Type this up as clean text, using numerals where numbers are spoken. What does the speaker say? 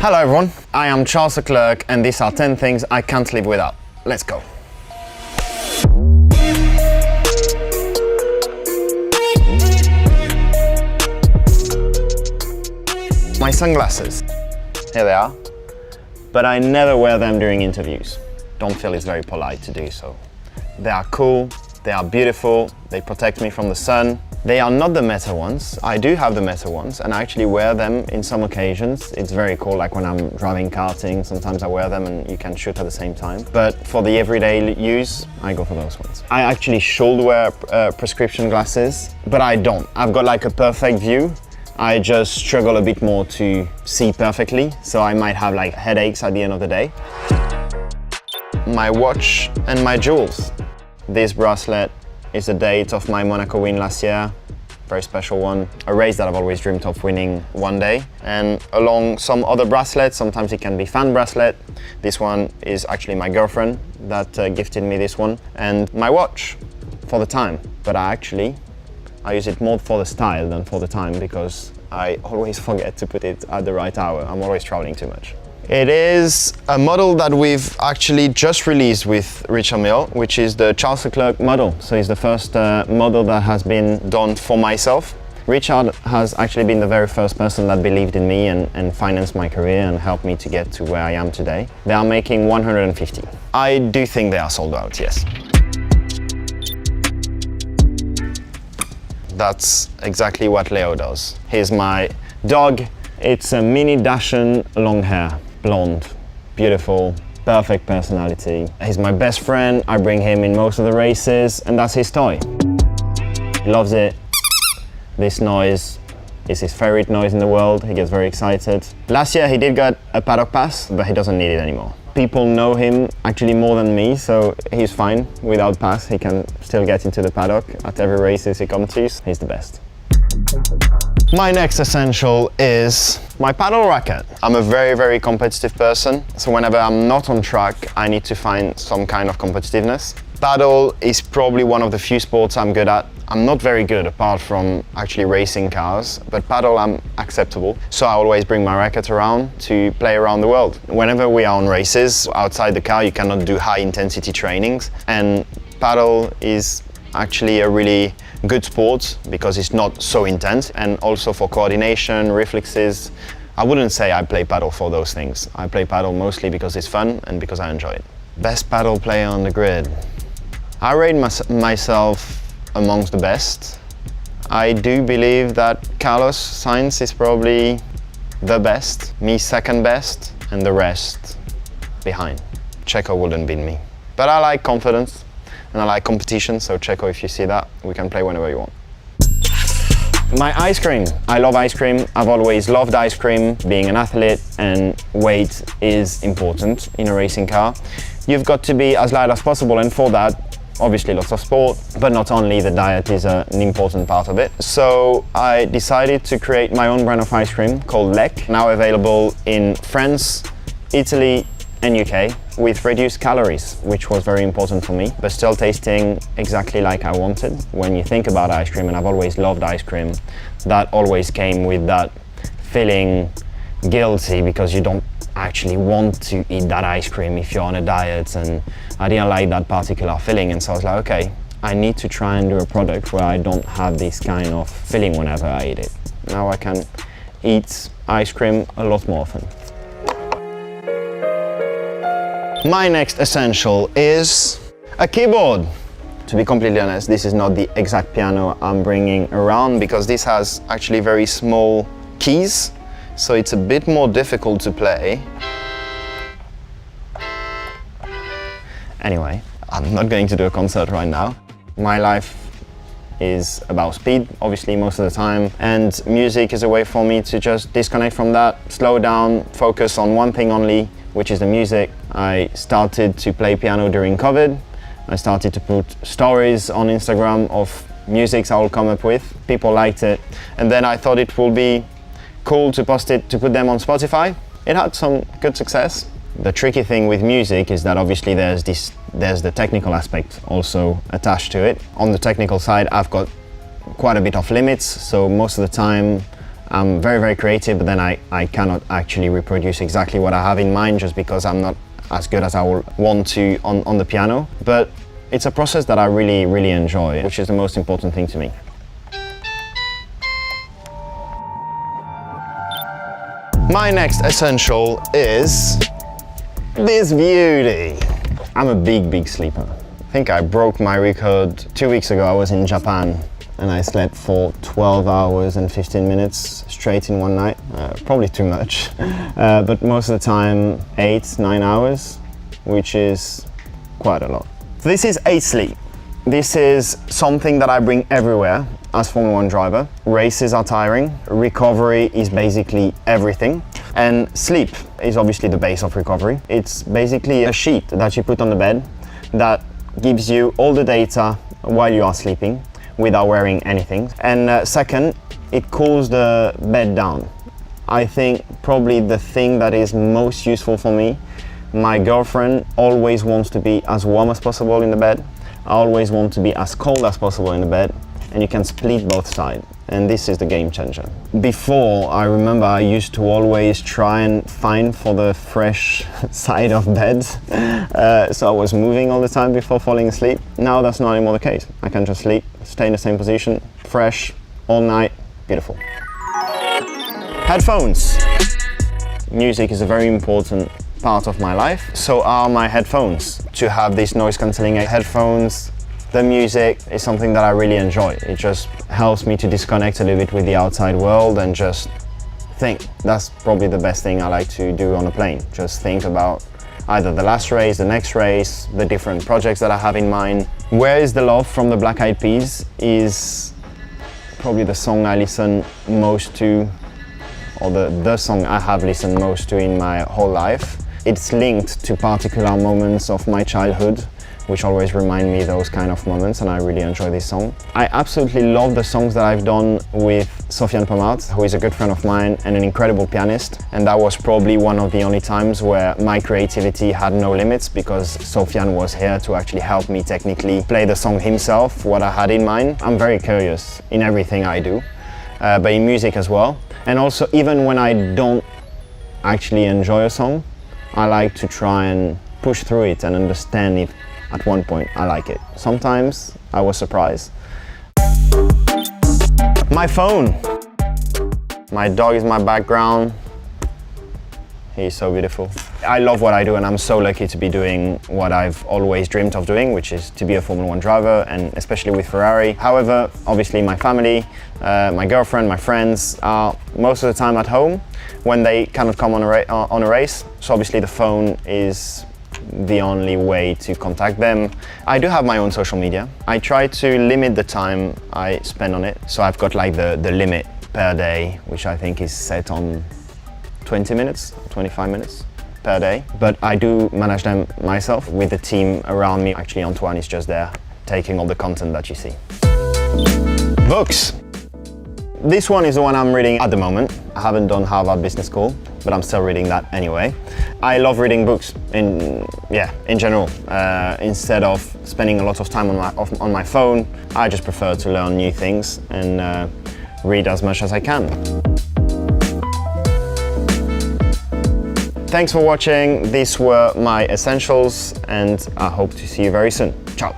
Hello everyone, I am Charles Leclerc and these are 10 things I can't live without. Let's go. My sunglasses, here they are, but I never wear them during interviews. Don't feel it's very polite to do so. They are cool, they are beautiful, they protect me from the sun. They are not the Meta ones. I do have the Meta ones and I actually wear them in some occasions. It's very cool, like when I'm driving karting, sometimes I wear them and you can shoot at the same time. But for the everyday use, I go for those ones. I actually should wear prescription glasses, but I don't. I've got like a perfect view. I just struggle a bit more to see perfectly, so I might have like headaches at the end of the day. My watch and my jewels. This bracelet is the date of my Monaco win last year. Very special one. A race that I've always dreamed of winning one day. And along some other bracelets, sometimes it can be fan bracelet. This one is actually my girlfriend that gifted me this one. And my watch for the time. But I use it more for the style than for the time because I always forget to put it at the right hour. I'm always traveling too much. It is a model that we've actually just released with Richard Mille, which is the Charles Leclerc model. So it's the first model that has been done for myself. Richard has actually been the very first person that believed in me and financed my career and helped me to get to where I am today. They are making 150. I do think they are sold out, yes. That's exactly what Leo does. He's my dog. It's a mini Dachshund, long hair. Blonde, beautiful, perfect personality. He's my best friend. I bring him in most of the races and that's his toy. He loves it. This noise is his favorite noise in the world. He gets very excited. Last year he did get a paddock pass, but he doesn't need it anymore. People know him actually more than me, so he's fine without pass. He can still get into the paddock at every races he comes to. He's the best. My next essential is my paddle racket. I'm a very, very competitive person, so whenever I'm not on track, I need to find some kind of competitiveness. Paddle is probably one of the few sports I'm good at. I'm not very good apart from actually racing cars, but paddle I'm acceptable. So I always bring my racket around to play around the world. Whenever we are on races, outside the car, you cannot do high intensity trainings, and paddle is actually a really good sport because it's not so intense, and also for coordination, reflexes. I wouldn't say I play paddle for those things. I play paddle mostly because it's fun and because I enjoy it. Best paddle player on the grid. I rate myself amongst the best. I do believe that Carlos Sainz is probably the best, me second best, and the rest behind. Checo wouldn't beat me. But I like confidence. And I like competition, so Checo, if you see that, we can play whenever you want. My ice cream. I love ice cream. I've always loved ice cream. Being an athlete and weight is important in a racing car. You've got to be as light as possible, and for that, obviously lots of sport, but not only, the diet is an important part of it. So I decided to create my own brand of ice cream called Leclerc, now available in France, Italy, and UK, with reduced calories, which was very important for me, but still tasting exactly like I wanted. When you think about ice cream, and I've always loved ice cream, that always came with that feeling guilty because you don't actually want to eat that ice cream if you're on a diet, and I didn't like that particular feeling, and so I was like, okay, I need to try and do a product where I don't have this kind of feeling whenever I eat it. Now I can eat ice cream a lot more often. My next essential is a keyboard. To be completely honest, this is not the exact piano I'm bringing around because this has actually very small keys, so it's a bit more difficult to play. Anyway, I'm not going to do a concert right now. My life is about speed, obviously, most of the time, and music is a way for me to just disconnect from that, slow down, focus on one thing only, which is the music. I started to play piano during COVID. I started to put stories on Instagram of musics I will come up with. People liked it. And then I thought it would be cool to post it, to put them on Spotify. It had some good success. The tricky thing with music is that obviously there's the technical aspect also attached to it. On the technical side, I've got quite a bit of limits, so most of the time I'm very, very creative, but then I cannot actually reproduce exactly what I have in mind just because I'm not as good as I would want to on the piano. But it's a process that I really, really enjoy, which is the most important thing to me. My next essential is this beauty. I'm a big, big sleeper. I think I broke my record 2 weeks ago. I was in Japan and I slept for 12 hours and 15 minutes straight in one night. Probably too much, but most of the time 8-9 hours, which is quite a lot. This is sleep. This is something that I bring everywhere as Formula 1 driver. Races are tiring. Recovery is basically everything. And sleep is obviously the base of recovery. It's basically a sheet that you put on the bed that gives you all the data while you are sleeping without wearing anything. And second, it cools the bed down. I think probably the thing that is most useful for me, my girlfriend always wants to be as warm as possible in the bed. I always want to be as cold as possible in the bed, and you can split both sides. And this is the game changer. Before, I remember I used to always try and find for the fresh side of bed. So I was moving all the time before falling asleep. Now that's not anymore the case. I can just sleep, stay in the same position, fresh, all night, beautiful. Headphones. Music is a very important part of my life. So are my headphones. To have these noise cancelling headphones, the music is something that I really enjoy. It just helps me to disconnect a little bit with the outside world and just think. That's probably the best thing I like to do on a plane. Just think about either the last race, the next race, the different projects that I have in mind. Where is the Love from the Black Eyed Peas is probably the song I listen most to, or the song I have listened most to in my whole life. It's linked to particular moments of my childhood, which always remind me those kind of moments, and I really enjoy this song. I absolutely love the songs that I've done with Sofiane Pomart, who is a good friend of mine and an incredible pianist. And that was probably one of the only times where my creativity had no limits, because Sofiane was here to actually help me technically play the song himself, what I had in mind. I'm very curious in everything I do, but in music as well. And also, even when I don't actually enjoy a song, I like to try and push through it and understand if at one point I like it. Sometimes I was surprised. My phone. My dog is my background. He's so beautiful. I love what I do, and I'm so lucky to be doing what I've always dreamed of doing, which is to be a Formula 1 driver, and especially with Ferrari. However, obviously my family, my girlfriend, my friends are most of the time at home when they cannot come on a race. So obviously the phone is the only way to contact them. I do have my own social media. I try to limit the time I spend on it. So I've got like the limit per day, which I think is set on 20 minutes, 25 minutes per day. But I do manage them myself with the team around me. Actually, Antoine is just there, taking all the content that you see. Books. This one is the one I'm reading at the moment. I haven't done Harvard Business School, but I'm still reading that anyway. I love reading books in general. Instead of spending a lot of time on my phone, I just prefer to learn new things and read as much as I can. Thanks for watching. These were my essentials, and I hope to see you very soon. Ciao.